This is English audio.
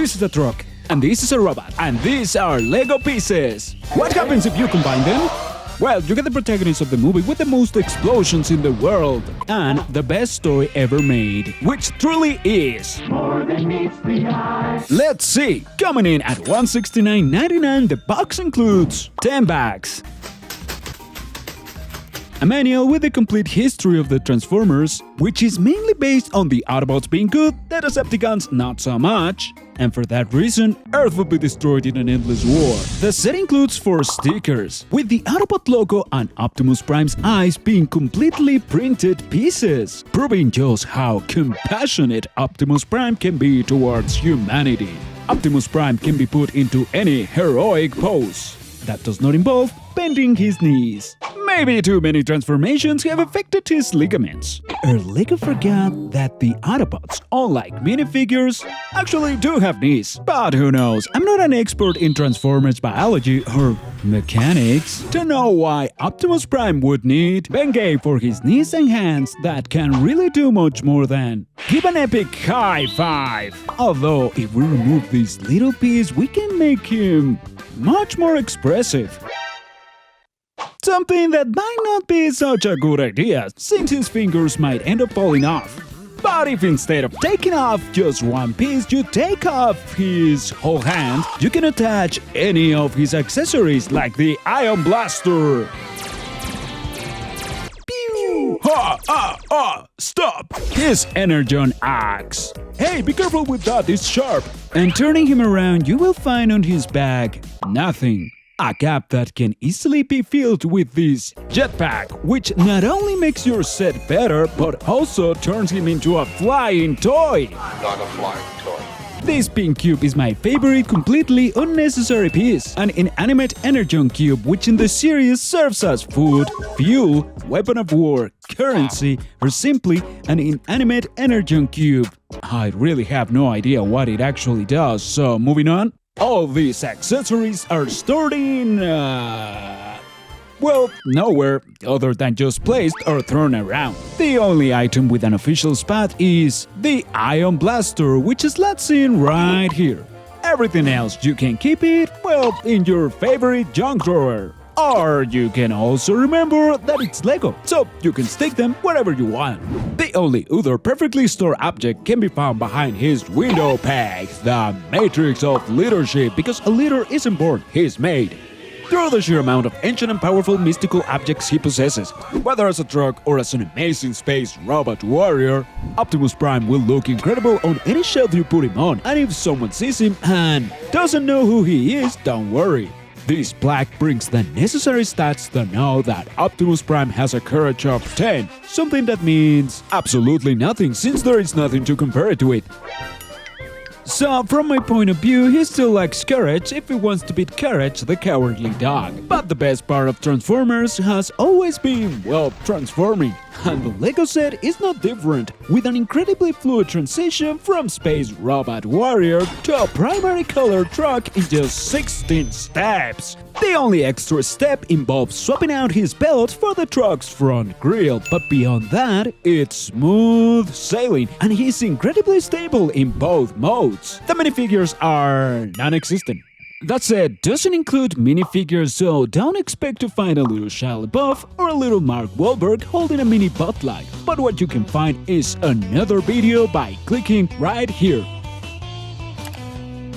This is a truck, and this is a robot, and these are Lego pieces. What happens if you combine them? Well, you get the protagonist of the movie with the most explosions in the world and the best story ever made, which truly is more than meets the eye. Let's see. Coming in at $169.99, the box includes 10 bags, a manual with the complete history of the Transformers, which is mainly based on the Autobots being good, the Decepticons not so much, and for that reason, Earth will be destroyed in an endless war. The set includes 4 stickers, with the Autobot logo and Optimus Prime's eyes being completely printed pieces, proving just how compassionate Optimus Prime can be towards humanity. Optimus Prime can be put into any heroic pose that does not involve bending his knees. Maybe too many transformations have affected his ligaments. Or Lego forgot that the Autobots, unlike minifigures, actually do have knees. But who knows, I'm not an expert in Transformers biology or mechanics to know why Optimus Prime would need Bengay for his knees and hands that can really do much more than give an epic high five. Although, if we remove this little piece, we can make him much more expressive. Something that might not be such a good idea, since his fingers might end up falling off. But if instead of taking off just one piece, you take off his whole hand, you can attach any of his accessories like the Ion Blaster. Pew! Ha! Ah! Ah! Stop! His Energon Axe. Hey, be careful with that, it's sharp. And turning him around, you will find on his back nothing. A gap that can easily be filled with this jetpack, which not only makes your set better, but also turns him into a flying toy. Not a flying toy. This pink cube is my favorite completely unnecessary piece, an inanimate energon cube which in the series serves as food, fuel, weapon of war, currency, or simply an inanimate energon cube. I really have no idea what it actually does, so moving on. All these accessories are stored in, well, nowhere other than just placed or thrown around. The only item with an official spot is the Ion Blaster, which slots in right here. Everything else you can keep it, well, in your favorite junk drawer. Or you can also remember that it's Lego, so you can stick them wherever you want. The only other perfectly stored object can be found behind his window peg, the matrix of leadership, because a leader isn't born, he's made. Through the sheer amount of ancient and powerful mystical objects he possesses, whether as a truck or as an amazing space robot warrior, Optimus Prime will look incredible on any shelf you put him on, and if someone sees him and doesn't know who he is, don't worry. This plaque brings the necessary stats to know that Optimus Prime has a courage of 10, something that means absolutely nothing since there is nothing to compare it with. So, from my point of view, he still lacks courage if he wants to beat Courage the Cowardly Dog. But the best part of Transformers has always been, well, transforming. And the Lego set is not different, with an incredibly fluid transition from Space Robot Warrior to a primary color truck in just 16 steps. The only extra step involves swapping out his belt for the truck's front grille, but beyond that, it's smooth sailing, and he's incredibly stable in both modes. The minifigures are non-existent. That said, doesn't include minifigures, so don't expect to find a little Shia LaBeouf or a little Mark Wahlberg holding a mini Bud Light. But what you can find is another video by clicking right here.